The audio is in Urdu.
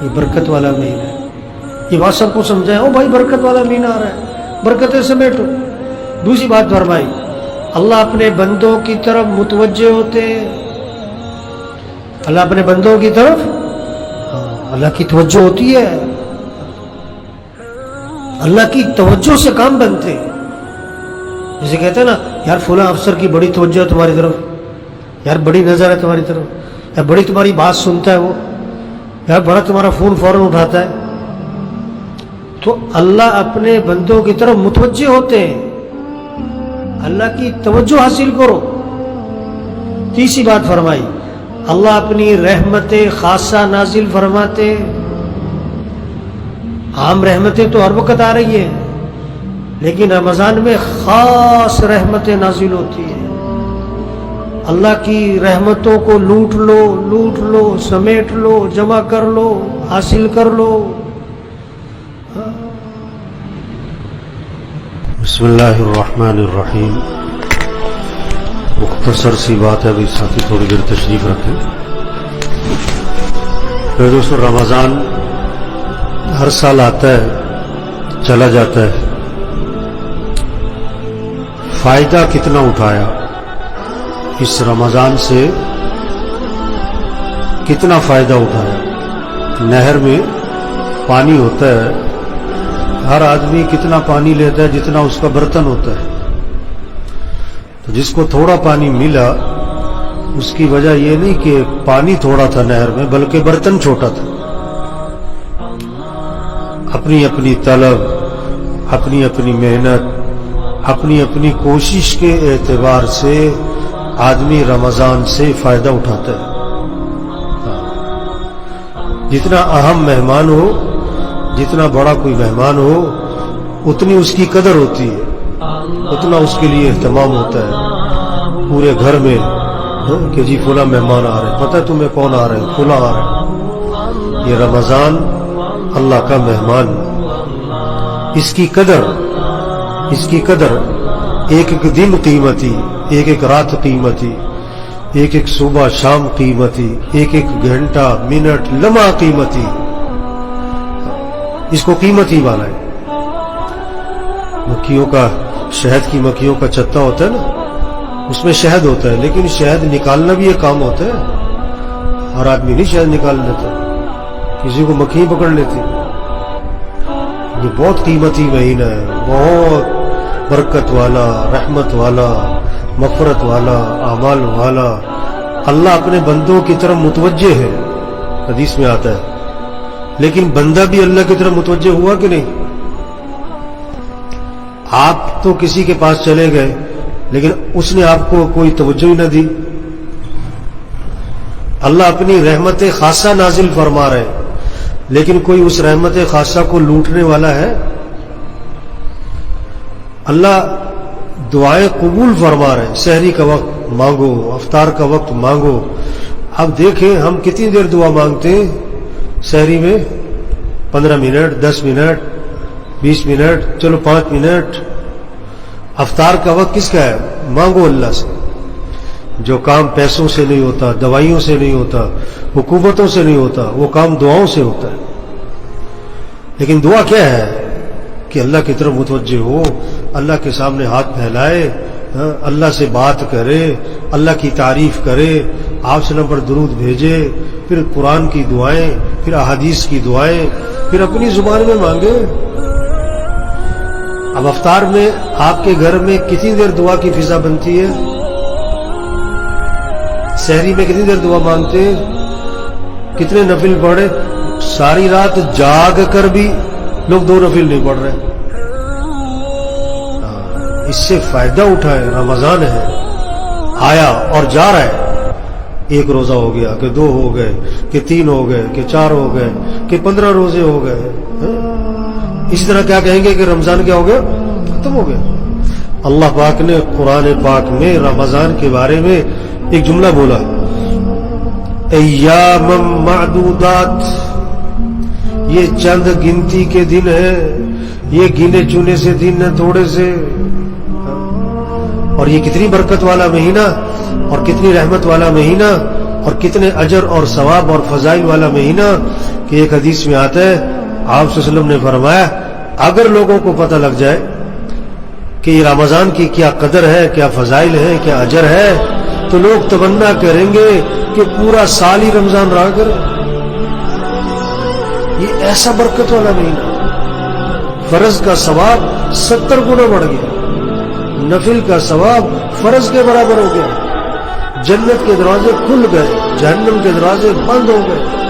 یہ برکت والا مہینہ ہے. یہ بات سب کو سمجھائیں، او بھائی برکت والا مہینہ آ رہا ہے، برکتیں سمیٹو. دوسری بات فرمائی، اللہ اپنے بندوں کی طرف متوجہ ہوتے ہیں. اللہ اپنے بندوں کی طرف اللہ کی توجہ ہوتی ہے. اللہ کی توجہ سے کام بنتے ہیں. جیسے کہتے ہیں نا، یار فلاں افسر کی بڑی توجہ ہے تمہاری طرف، یار بڑی نظر ہے تمہاری طرف، یار بڑی تمہاری بات سنتا ہے وہ، یار بڑا تمہارا فون فوراً اٹھاتا ہے. تو اللہ اپنے بندوں کی طرف متوجہ ہوتے ہیں. اللہ کی توجہ حاصل کرو. تیسری بات فرمائی، اللہ اپنی رحمت خاصہ نازل فرماتے. عام رحمتیں تو ہر وقت آ رہی ہیں، لیکن رمضان میں خاص رحمتیں نازل ہوتی ہیں. اللہ کی رحمتوں کو لوٹ لو، سمیٹ لو، جمع کر لو، حاصل کر لو. بسم اللہ الرحمن الرحیم. مختصر سی بات ہے، ابھی ساتھی تھوڑی دیر تشریف رکھیں. دوستو، رمضان ہر سال آتا ہے، چلا جاتا ہے. فائدہ کتنا اٹھایا اس رمضان سے، کتنا فائدہ اٹھایا. نہر میں پانی ہوتا ہے، ہر آدمی کتنا پانی لیتا ہے جتنا اس کا برتن ہوتا ہے. تو جس کو تھوڑا پانی ملا، اس کی وجہ یہ نہیں کہ پانی تھوڑا تھا نہر میں، بلکہ برتن چھوٹا تھا. اپنی اپنی طلب، اپنی اپنی محنت، اپنی اپنی کوشش کے اعتبار سے آدمی رمضان سے فائدہ اٹھاتا ہے. جتنا اہم مہمان ہو، جتنا بڑا کوئی مہمان ہو، اتنی اس کی قدر ہوتی ہے، اتنا اس کے لیے اہتمام ہوتا ہے پورے گھر میں کہ جی فلاں مہمان آ رہے ہیں. پتہ ہے تمہیں کون آ رہے ہیں؟ فلاں آ رہے ہیں. یہ رمضان اللہ کا مہمان، اس کی قدر ایک ایک دن قیمتی، ایک ایک رات قیمتی، ایک ایک صبح شام قیمتی، ایک ایک گھنٹہ منٹ لمحہ قیمتی. اس کو قیمت ہی والا ہے. مکھیوں کا، شہد کی مکھیوں کا چھتا ہوتا ہے نا، اس میں شہد ہوتا ہے، لیکن شہد نکالنا بھی ایک کام ہوتا ہے. ہر آدمی نہیں شہد نکال لیتا، کسی کو مکھی پکڑ لیتی. یہ بہت قیمتی مہینہ ہے، بہت برکت والا، رحمت والا، مغفرت والا، اعمال والا. اللہ اپنے بندوں کی طرف متوجہ ہے، حدیث میں آتا ہے. لیکن بندہ بھی اللہ کی طرف متوجہ ہوا کہ نہیں؟ آپ تو کسی کے پاس چلے گئے، لیکن اس نے آپ کو کوئی توجہ ہی نہ دی. اللہ اپنی رحمت خاصہ نازل فرما رہے، لیکن کوئی اس رحمت خاصہ کو لوٹنے والا ہے؟ اللہ دعائیں قبول فرما رہے. سحری کا وقت مانگو، افطار کا وقت مانگو. اب دیکھیں ہم کتنی دیر دعا مانگتے ہیں سحری میں؟ 15 منٹ، 10 منٹ، 20 منٹ، چلو 5 منٹ. افطار کا وقت کس کا ہے؟ مانگو اللہ سے. جو کام پیسوں سے نہیں ہوتا، دوائیوں سے نہیں ہوتا، حکومتوں سے نہیں ہوتا، وہ کام دعاؤں سے ہوتا ہے. لیکن دعا کیا ہے؟ کہ اللہ کی طرف متوجہ ہو، اللہ کے سامنے ہاتھ پھیلائے، اللہ سے بات کرے، اللہ کی تعریف کرے، آپ صلی اللہ پر درود بھیجے، پھر قرآن کی دعائیں، پھر احادیث کی دعائیں، پھر اپنی زبان میں مانگے. اب افطار میں آپ کے گھر میں کتنی دیر دعا کی فضا بنتی ہے؟ سحری میں کتنی دیر دعا مانگتے ہیں؟ کتنے نفل پڑھے؟ ساری رات جاگ کر بھی لوگ 2 نفل نہیں پڑھ رہے. اس سے فائدہ اٹھائے. رمضان ہے، آیا اور جا رہا ہے. 1 روزہ ہو گیا کہ 2 ہو گئے کہ 3 ہو گئے کہ 4 ہو گئے کہ 15 روزے ہو گئے. اسی طرح کیا کہیں گے کہ رمضان کیا ہو گیا؟ ختم ہو گیا. اللہ پاک نے قرآن پاک میں رمضان کے بارے میں ایک جملہ بولا، ایام معدودات. یہ چند گنتی کے دن ہیں، یہ گنے چنے سے دن ہیں، تھوڑے سے. اور یہ کتنی برکت والا مہینہ اور کتنی رحمت والا مہینہ اور کتنے اجر اور ثواب اور فضائل والا مہینہ. کہ ایک حدیث میں آتا ہے آپ صلی اللہ علیہ وسلم نے فرمایا اگر لوگوں کو پتہ لگ جائے کہ یہ رمضان کی کیا قدر ہے، کیا فضائل ہے، کیا اجر ہے، تو لوگ تمنا کریں گے کہ پورا سال ہی رمضان رہا کرے۔ یہ ایسا برکت والا مہینہ، فرض کا ثواب 70 گنا بڑھ گیا، نفل کا ثواب فرض کے برابر ہو گیا، جنت کے دروازے کھل گئے، جہنم کے دروازے بند ہو گئے۔